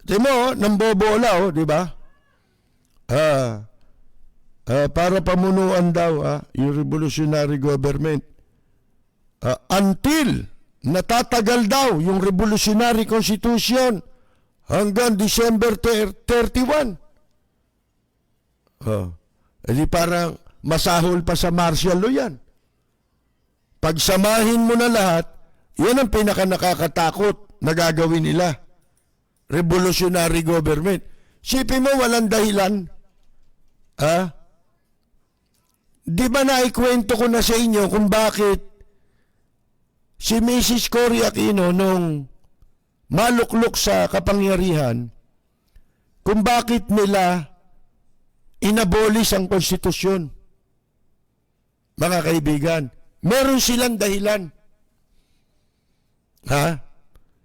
Di mo, nambobola, di ba? Para pamunuan daw yung revolutionary government. Until natatagal daw yung revolutionary constitution hanggang December 31. Edi parang masahol pa sa martial law yan. Pagsamahin mo na lahat, yan ang pinaka nakakatakot na gagawin nila. Revolutionary government. Sipin mo walang dahilan. Di ba naikwento ko na sa inyo kung bakit si Mrs. Cory Aquino nung maluklok sa kapangyarihan, kung bakit nila inabolis ang konstitusyon? Mga kaibigan, meron silang dahilan.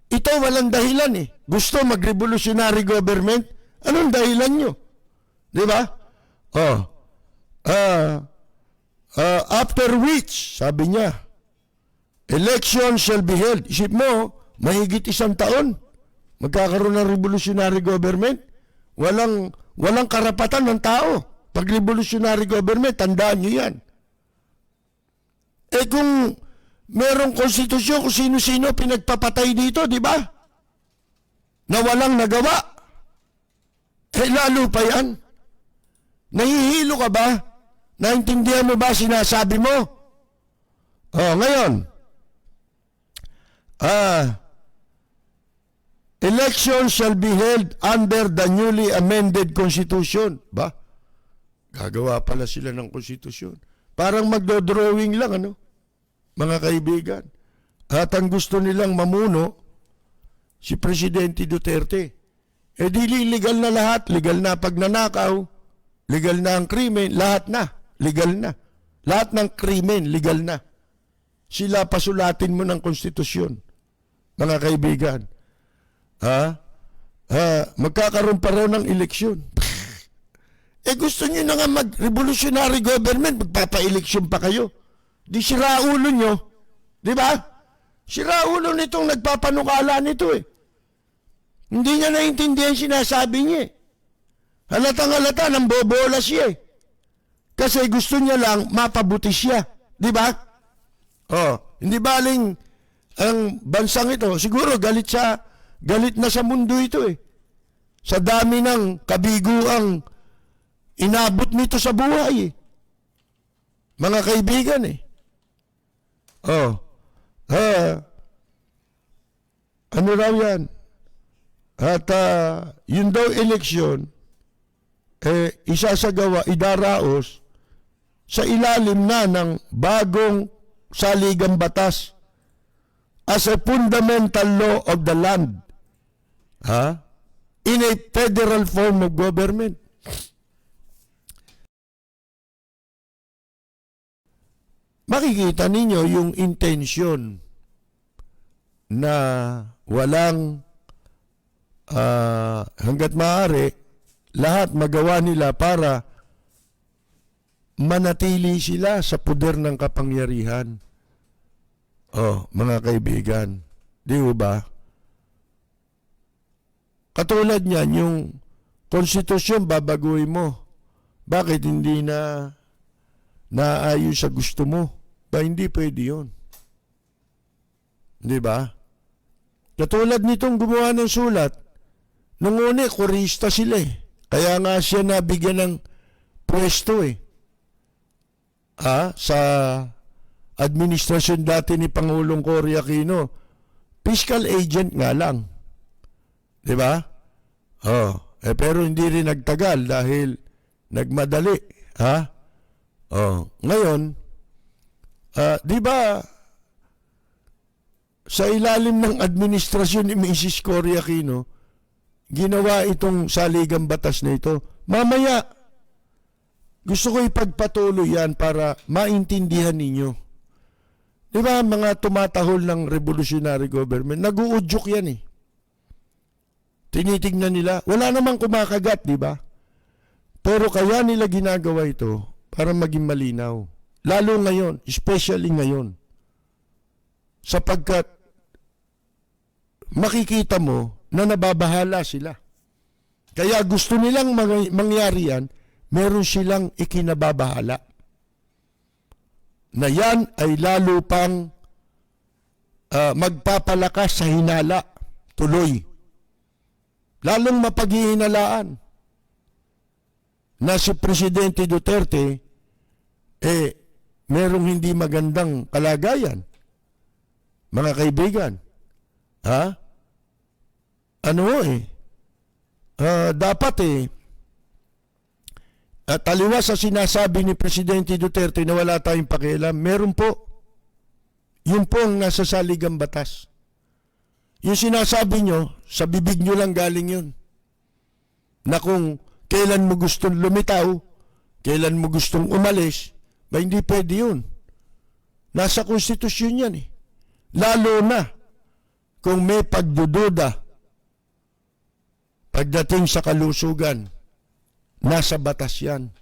Ito walang dahilan eh. Gusto mag-revolutionary government? Anong dahilan nyo? Di ba? After which, sabi niya, election shall be held. Isip mo, mahigit 1 taon, magkakaroon ng revolutionary government. Walang karapatan ng tao. Pag revolutionary government, tandaan nyo yan. Kung merong konstitusyon, kung sino-sino pinagpapatay dito, di ba? Na walang nagawa. Lalo pa yan. Nahihilo ka ba? Naintindihan mo ba sinasabi mo? Ngayon, election shall be held under the newly amended Constitution. Ba? Gagawa pala sila ng konstitusyon. Parang magdo-drawing lang, mga kaibigan. At ang gusto nilang mamuno, si Presidente Duterte. Di legal na lahat. Legal na pagnanakaw. Legal na ang krimen. Lahat na. Legal na. Lahat ng krimen, legal na. Sila pasulatin mo ng konstitusyon. Mga kaibigan. Magkakaroon pa raw ng eleksyon. Gusto nyo na nga mag-revolutionary government, magpapa-eleksyon pa kayo. Di sira ulo nyo. Di ba? Sira ulo nitong nagpapanukala nito eh. Hindi niya naintindihan sinasabi niya eh. Halatang-halata, nang bobola siya eh. Kasi gusto niya lang mapabuti siya. Di ba? Hindi baling ang bansang ito, siguro galit na sa mundo ito eh. Sa dami ng kabiguang inabot nito sa buhay eh. Mga kaibigan eh. Ano raw yan? At yun daw eleksyon, isasagawa, idaraos sa ilalim na ng bagong saligang batas as a fundamental law of the land. In a federal form of government. Makikita ninyo yung intention na walang hanggat maaari lahat magawa nila para manatili sila sa puder ng kapangyarihan. Mga kaibigan, di ba? Katulad niyan, yung konstitusyon babaguhin mo. Bakit hindi na naayon sa gusto mo? Ba, hindi pwede yun. Di ba? Katulad nitong gumawa ng sulat, nung una, kurista sila eh. Kaya nga siya nabigyan ng pwesto eh. Sa administrasyon dati ni Pangulong Cory Aquino, fiscal agent nga lang. Di ba? Pero hindi rin nagtagal dahil nagmadali. Ngayon, di ba, sa ilalim ng administrasyon ni Mrs. Cory Aquino, ginawa itong saligang batas na ito. Mamaya, gusto ko ipagpatuloy yan para maintindihan ninyo. Di ba, mga tumatahol ng revolutionary government, nag-uudyok yan eh. Tinitignan nila, wala namang kumakagat, di ba? Pero kaya nila ginagawa ito para maging malinaw. Lalo ngayon, especially ngayon. Sapagkat makikita mo na nababahala sila. Kaya gusto nilang mangyari yan, meron silang ikinababahala. Na yan ay lalo pang magpapalakas sa hinala, tuloy. Lalong mapaghihinalaan na si Presidente Duterte merong hindi magandang kalagayan. Mga kaibigan, dapat taliwas sa sinasabi ni Presidente Duterte na wala tayong pakialam, meron po. Yun po ang nasa saligang batas. Yung sinasabi nyo, sa bibig nyo lang galing yun. Na kung kailan mo gustong lumitaw, kailan mo gustong umalis, ba hindi pwede yun. Nasa konstitusyon yan eh. Lalo na kung may pagdududa pagdating sa kalusugan, nasa batas yan.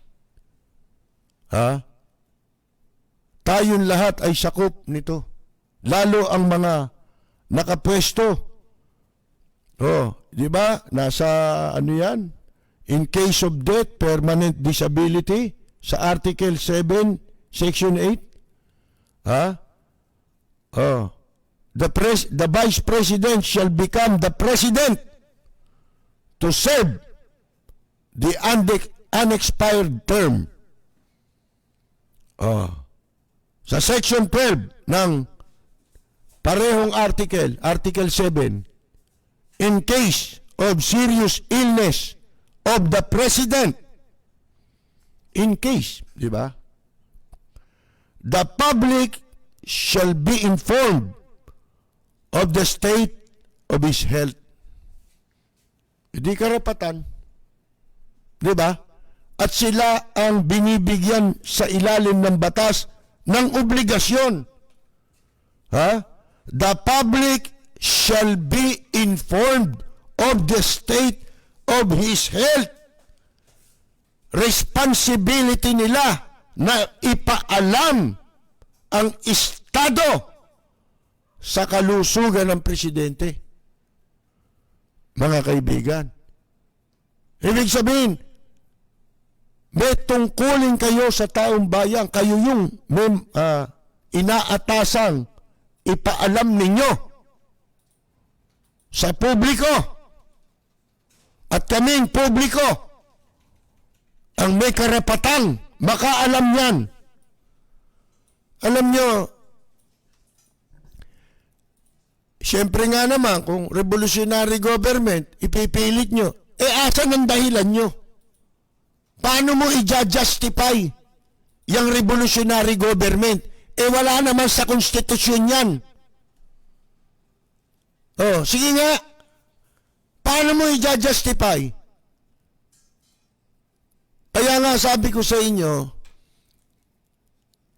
Tayong lahat ay sakop nito. Lalo ang mga nakapwesto. Di ba? Nasa ano yan? In case of death, permanent disability sa Article 7, Section 8. The Vice President shall become the President to serve the unexpired term. Sa Section 12 ng parehong article, Article 7, in case of serious illness of the President, in case, di ba? The public shall be informed of the state of his health. Hindi karapatan. Di ba? At sila ang binibigyan sa ilalim ng batas ng obligasyon. The public shall be informed of the state of his health. Responsibility nila na ipaalam ang estado sa kalusugan ng presidente. Mga kaibigan, ibig sabihin, may tungkulin kayo sa taong bayan, kayo yung inaatasang ipaalam ninyo sa publiko. At kaming publiko ang may karapatang makaalam yan. Alam nyo, siyempre nga naman, kung revolutionary government, ipipilit nyo, asan ang dahilan nyo? Paano mo i-justify yung revolutionary government? Wala naman sa konstitusyon yan. Sige nga. Paano mo i-justify? Kaya nga sabi ko sa inyo,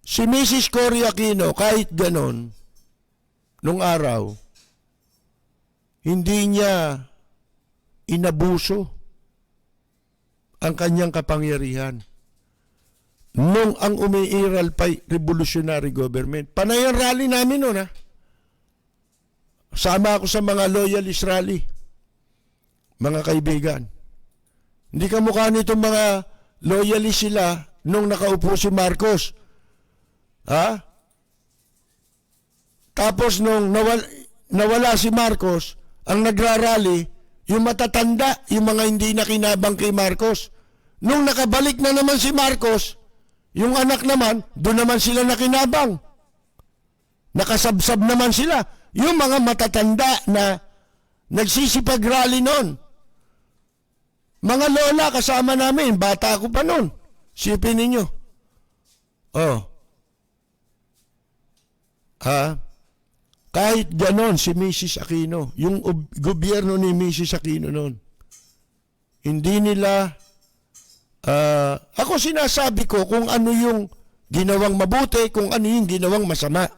si Mrs. Cory Aquino, kahit ganon, nung araw, hindi niya inabuso ang kanyang kapangyarihan nung ang umiiral pa revolutionary government. Panay ang rally namin noon, Sama ako sa mga loyalist rally. Mga kaibigan. Hindi kamukha nitong mga loyalist sila nung nakaupo si Marcos. Tapos nung nawala si Marcos, ang nagrarally, yung matatanda, yung mga hindi nakinabang kay Marcos. Nung nakabalik na naman si Marcos, yung anak naman, doon naman sila nakinabang. Nakasabsab naman sila. Yung mga matatanda na nagsisipag-rally noon. Mga lola kasama namin, bata ako pa noon. Sipin ninyo. Kahit ganon si Mrs. Aquino, yung gobyerno ni Mrs. Aquino noon, hindi nila, ako sinasabi ko kung ano yung ginawang mabuti, kung ano yung ginawang masama.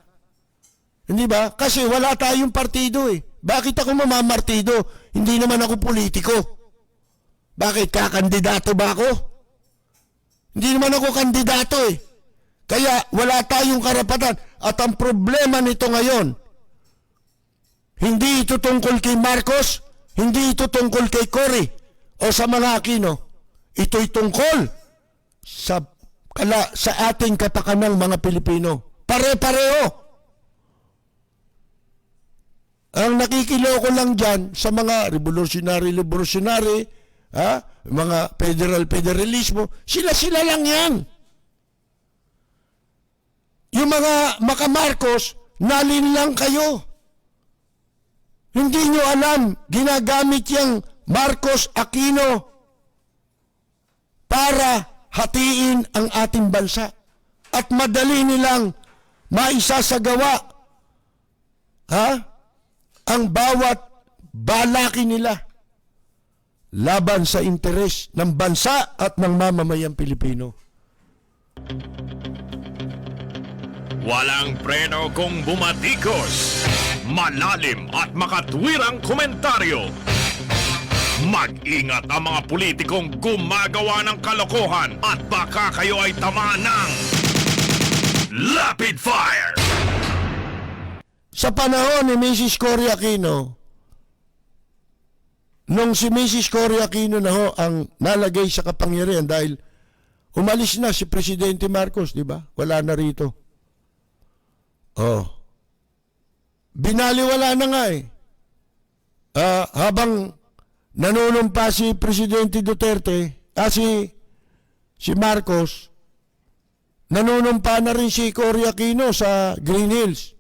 Hindi ba? Kasi wala tayong partido eh. Bakit ako mamamartido? Hindi naman ako politiko. Bakit? Kakandidato ba ako? Hindi naman ako kandidato eh. Kaya wala tayong karapatan. At ang problema nito ngayon, hindi ito tungkol kay Marcos, hindi ito tungkol kay Cory. o sa mga Aquino, ito'y tungkol sa ating kapakanang mga Pilipino. Pare-pareho. Ang nakikiloko lang dyan sa mga revolutionary, mga federalismo, sila lang yan. Yung mga makamarcos, nalin lang kayo. Hindi nyo alam, ginagamit yung Marcos Aquino para hatiin ang ating bansa. At madali nilang maisasagawa ang bawat balaki nila laban sa interes ng bansa at ng mamamayang Pilipino. Walang preno kung bumatikos, malalim at makatwirang komentaryo. Mag-ingat ang mga politikong gumagawa ng kalokohan at baka kayo ay tamaan ng Rapid Fire! Sa panahon ni Mrs. Cory Aquino, nung si Mrs. Cory Aquino na ho ang nalagay sa kapangyarihan dahil umalis na si Presidente Marcos, di ba? Wala na rito. Binaliwala na nga eh. Habang nanunumpa si Presidente Duterte, si Marcos, nanunumpa na rin si Cory Aquino sa Green Hills.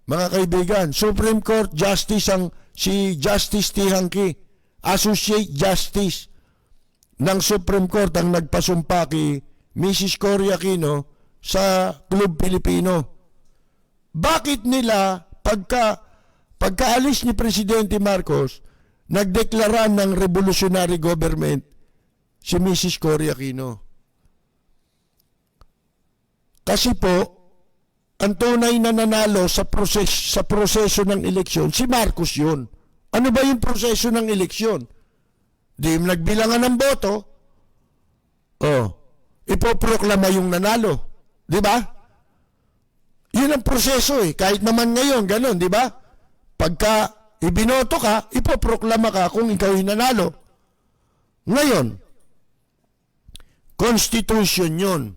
Mga kaibigan, Supreme Court Justice si Justice Tihanki, Associate Justice ng Supreme Court ang nagpasumpa kay Mrs. Cory Aquino sa Club Pilipino. Bakit nila pagkaalis ni Presidente Marcos, nagdeklara ng revolutionary government si Mrs. Cory Aquino? Kasi po, ang tunay na nanalo sa proseso ng eleksyon, si Marcos yun. Ano ba yung proseso ng eleksyon? Di nagbilangan ng boto, ipoproklama yung nanalo. Di ba? Yun ang proseso eh. Kahit naman ngayon, ganun, di ba? Pagka ibinoto ka, ipoproklama ka kung ikaw yung nanalo. Ngayon, Constitution yun.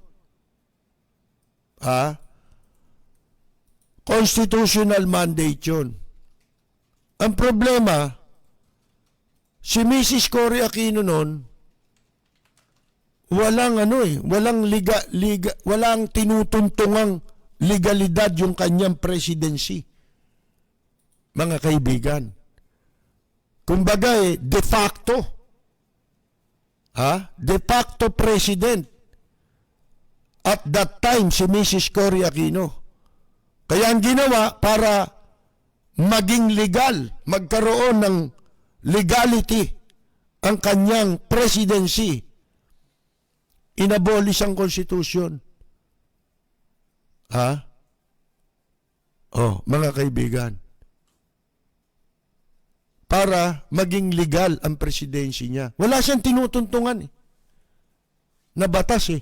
Constitutional mandate yun. Ang problema, si Mrs. Cory Aquino noon, walang tinutuntungang legalidad yung kanyang presidency. Mga kaibigan. Kumbaga de facto president at that time si Mrs. Cory Aquino. Kaya ang ginawa para maging legal, magkaroon ng legality ang kanyang presidency, inabolish ang konstitusyon. Mga kaibigan, para maging legal ang presidency niya. Wala siyang tinutuntungan na batas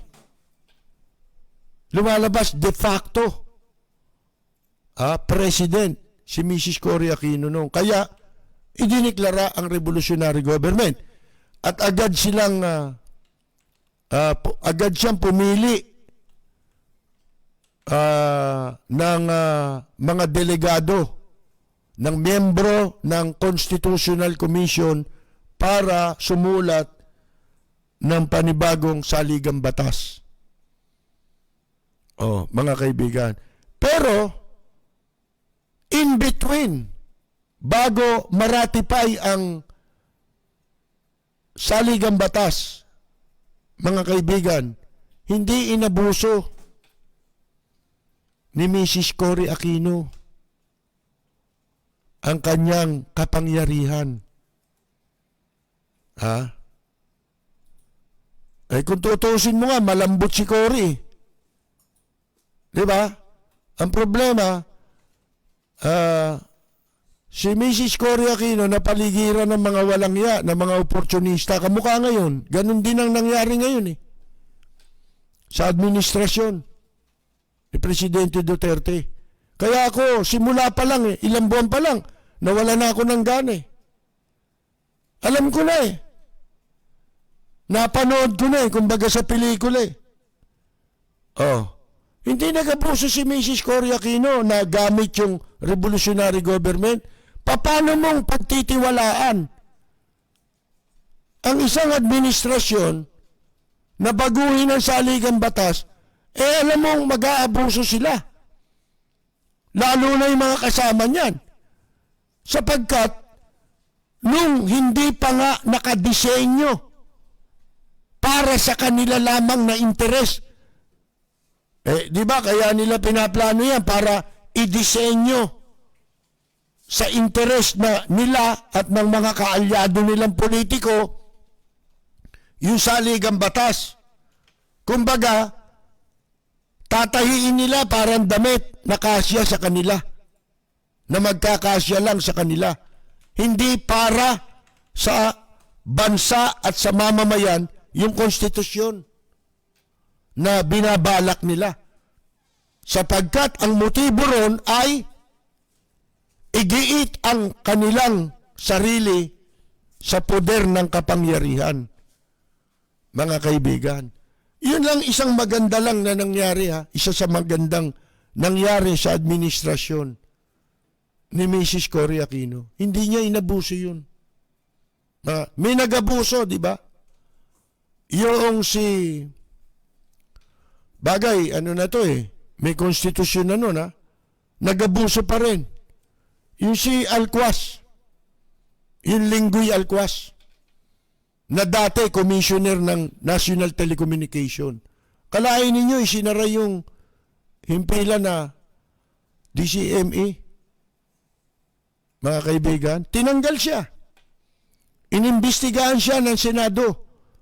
Lumalabas de facto president si Mrs. Cory Aquino noon. Kaya idiniklara ang revolutionary government at agad siyang pumili ng mga delegado ng miyembro ng Constitutional Commission para sumulat ng panibagong saligang batas. Mga kaibigan. Pero in between, bago maratify ang saligang batas, mga kaibigan, hindi inabuso ni Mrs. Cory Aquino ang kanyang kapangyarihan. Kung tutusin mo nga, malambot si Cory. Diba? Ang problema, si Mrs. Cory Aquino napaligiran ng mga walang ya, ng mga oportunista. Kamukha ngayon. Ganon din ang nangyari ngayon sa administrasyon ni Presidente Duterte. Kaya ako, simula pa lang ilang buwan pa lang, nawala na ako ng gana Alam ko na eh. Napanood ko na eh, kumbaga sa pelikula eh. Oh. Hindi nag-abuso si Mrs. Cory Aquino na gamit yung revolutionary government. Paano mong pagtitiwalaan ang isang administrasyon na baguhin ang saligang batas, alam mong mag-aabuso sila. Lalo na yung mga kasama niyan. Sapagkat, nung hindi pa nga nakadisenyo para sa kanila lamang na interes, di ba, kaya nila pinaplano yan para idisenyo sa interes na nila at ng mga kaalyado nilang politiko yung saligang batas. Kumbaga, tatahiin nila parang damit na kasya sa kanila, na magkakasya lang sa kanila. Hindi para sa bansa at sa mamamayan yung konstitusyon na binabalak nila. Sapagkat ang motibo ron ay igiit ang kanilang sarili sa poder ng kapangyarihan. Mga kaibigan, yun lang isang maganda lang na nangyari ha. Isa sa magandang nangyari sa administrasyon ni Mrs. Cory Aquino. Hindi niya inabuso yun. May nag-abuso, di ba? Yung si bagay, ano na to eh, may konstitusyon na nun ha, nag-abuso pa rin. Yung si Alcuaz, yung Linggoy Alcuaz, na dati commissioner ng National Telecommunication. Kalahin ninyo, isinara yung himpilan na DCME. Mga kaibigan, tinanggal siya. Inimbestigahan siya ng Senado.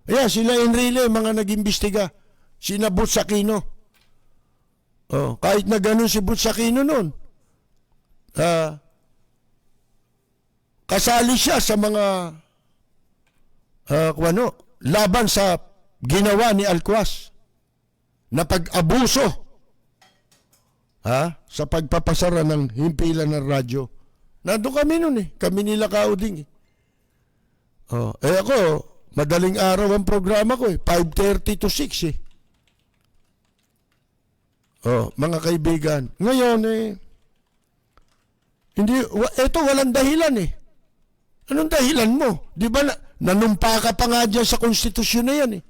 Ayan, sila Enrile, mga nag-imbestiga. Sina Butch Aquino. Kahit na ganun si Butch Aquino nun, kasali siya sa mga laban sa ginawa ni Alcuaz na pag-abuso sa pagpapasara ng himpilan ng radyo. Nandun kami nun eh. Kami nila Kauding eh. Ako, madaling araw ang programa ko eh. 5:30 to 6 eh. Mga kaibigan. Ngayon eh, eto walang dahilan eh. Anong dahilan mo? Di ba nanumpa ka pa nga dyan sa konstitusyon na yan eh.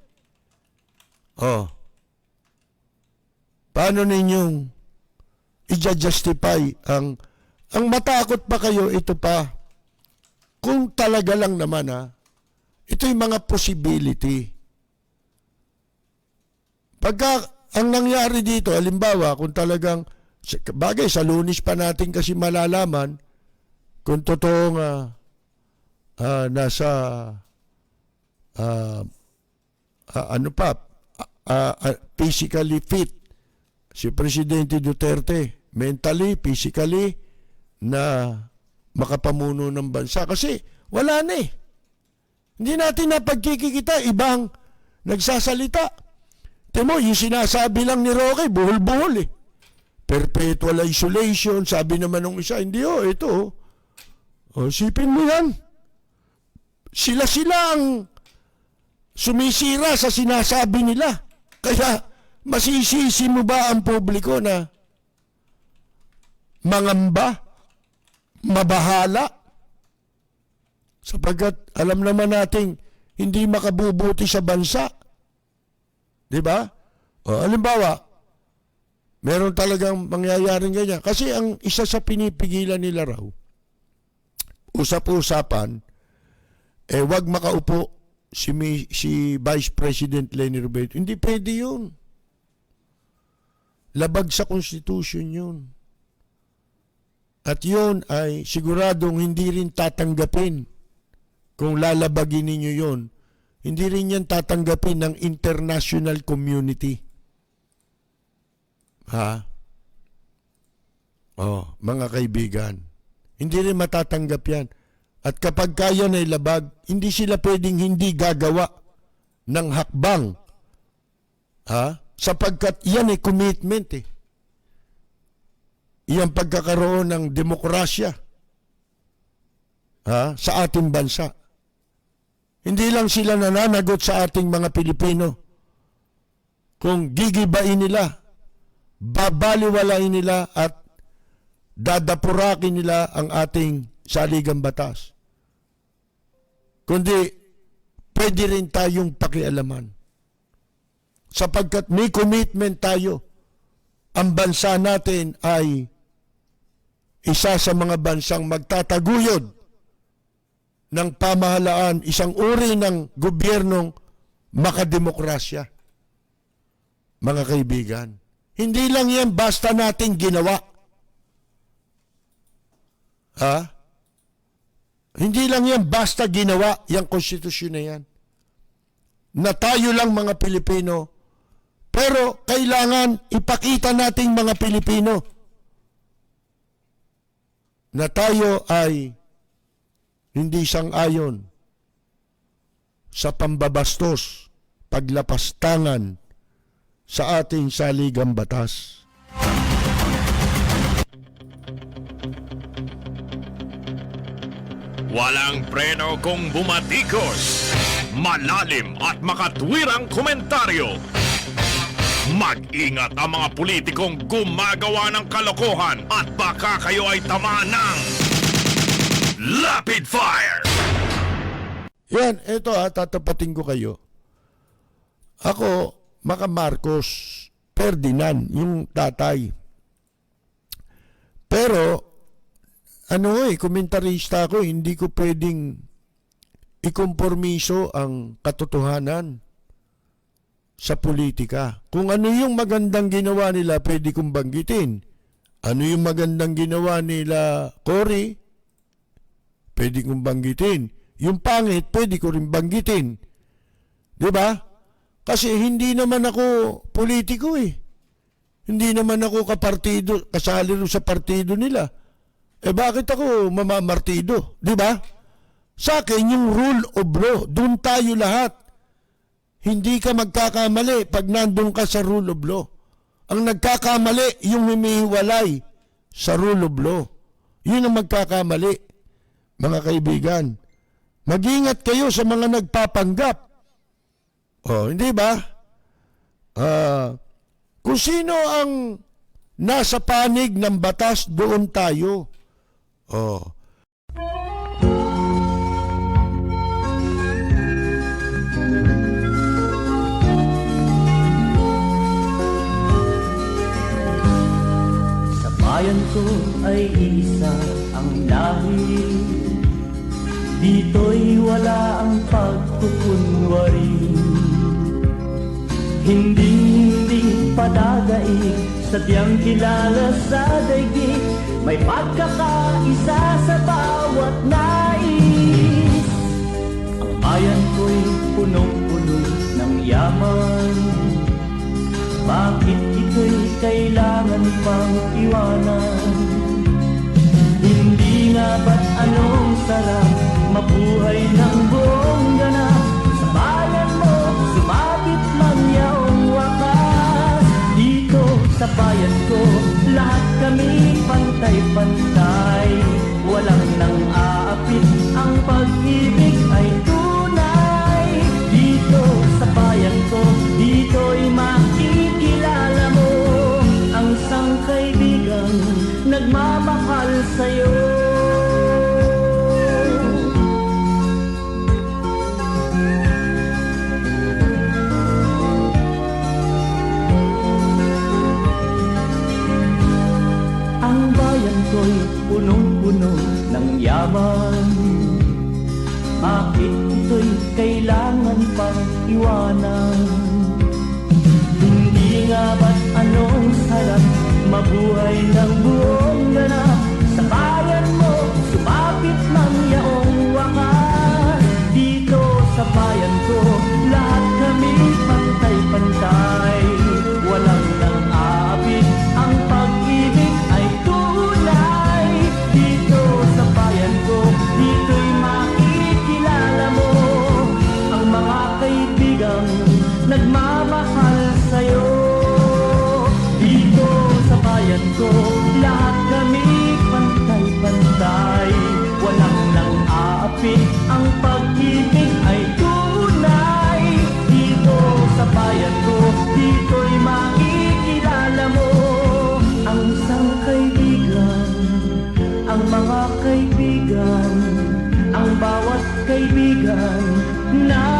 Paano ninyong i-justify ang matakot pa kayo, ito pa, kung talaga lang naman ito yung mga possibility. Pagka ang nangyari dito, halimbawa, kung talagang, bagay sa Lunes pa natin kasi malalaman kung totoong nasa physically fit si Presidente Duterte, mentally, physically, na makapamuno ng bansa. Kasi wala na eh. Hindi natin napagkikita, ibang nagsasalita. Temo, yung sinasabi lang ni Roque, buhol-buhol eh. Perpetual isolation, sabi naman ng isa, hindi ito. Sipin mo yan. Sila ang sumisira sa sinasabi nila. Kaya masisisi mo ba ang publiko na mangamba, mabahala? Sapagkat alam naman nating hindi makabubuti sa bansa. Di ba? Halimbawa, meron talagang mangyayaring ganyan. Kasi ang isa sa pinipigilan nila raw, usap-usapan, wag makaupo si Vice President Leni Robredo. Hindi pwede yun. Labag sa Constitution yun. At yun ay siguradong hindi rin tatanggapin kung lalabagin ninyo yun. Hindi rin yan tatanggapin ng international community. Mga kaibigan. Hindi rin matatanggap yan. At kapag kaya na ilabag, hindi sila pwedeng hindi gagawa ng hakbang. Sapagkat yan ay commitment eh. Iyang pagkakaroon ng demokrasya sa ating bansa. Hindi lang sila nananagot sa ating mga Pilipino. Kung gigibain nila, babaliwalain nila at dadapurakin nila ang ating saligang batas. Kundi, pwede rin tayong pakialaman. Sapagkat may commitment tayo. Ang bansa natin ay isa sa mga bansang magtataguyod ng pamahalaan, isang uri ng gobyernong makademokrasya. Mga kaibigan, hindi lang yan basta nating ginawa. Ha? Hindi lang yan basta ginawa, yung konstitusyon na yan. Na tayo lang mga Pilipino, pero kailangan ipakita nating mga Pilipino na tayo ay hindi sang-ayon sa pambabastos, paglapastangan sa ating saligang batas. Walang preno kung bumatikos. Malalim at makatwirang komentaryo. Mag-ingat ang mga politikong gumagawa ng kalokohan at baka kayo ay tamaan ng Lapid Fire! Yan, ito tatapatin ko kayo. Ako, Maka Marcos Ferdinand, yung tatay. Pero, komentarista ako, hindi ko pwedeng ikompormiso ang katotohanan sa politika. Kung ano yung magandang ginawa nila, pwede kong banggitin. Ano yung magandang ginawa nila, Cory, pwede kong banggitin. Yung pangit, pwede ko rin banggitin. Diba? Kasi hindi naman ako politiko eh. Hindi naman ako kapartido, kasali sa partido nila. Bakit ako mamamartido? Diba? Sa akin, yung rule of law, doon tayo lahat. Hindi ka magkakamali pag nandun ka sa rule of law. Ang nagkakamali, yung humihiwalay sa rule of law. Yun ang magkakamali, mga kaibigan. Mag-ingat kayo sa mga nagpapanggap. Hindi ba? Kung sino ang nasa panig ng batas, doon tayo. Sa bayan ko ay isa ang lahi. Dito'y wala ang pagkukunwari. Hindi padadaig, sadyang kilala sa daigdig. May pagkakaisa sa bawat nais. Ang bayan ko'y punong-puno ng yaman. Bakit ito'y kailangan pang iwanan? Hindi nga ba't anong sarap mabuhay ng buong ganap? Sa bayan mo, sumabit man yaong wakas. Dito sa bayan ko, lahat kami pantay-pantay. Walang nang aapit, ang pag-ibig ay tunay. Dito sa bayan ko, dito'y makikilala mo ang isang kaibigang nagmamahal sa'yo. Ang bayan ko'y punong-puno ng yaman. Bakit ito'y kailangan pang iwanan? Hindi nga ba't anong sarap mabuhay ng buong ganap? Sa bayan mo, sumapit man yaong wakas. Dito sa bayan ko, lahat kami pantay-pantay. Walang nang aapit, ang pag-ibig ay tunay. Dito sa bayan ko, dito'y makikilala mo ang mga kaibigang nagmamahal sa'yo. Dito sa bayan ko, lahat kami pantay-pantay. Walang nang aapit, ang pag-ibig ay na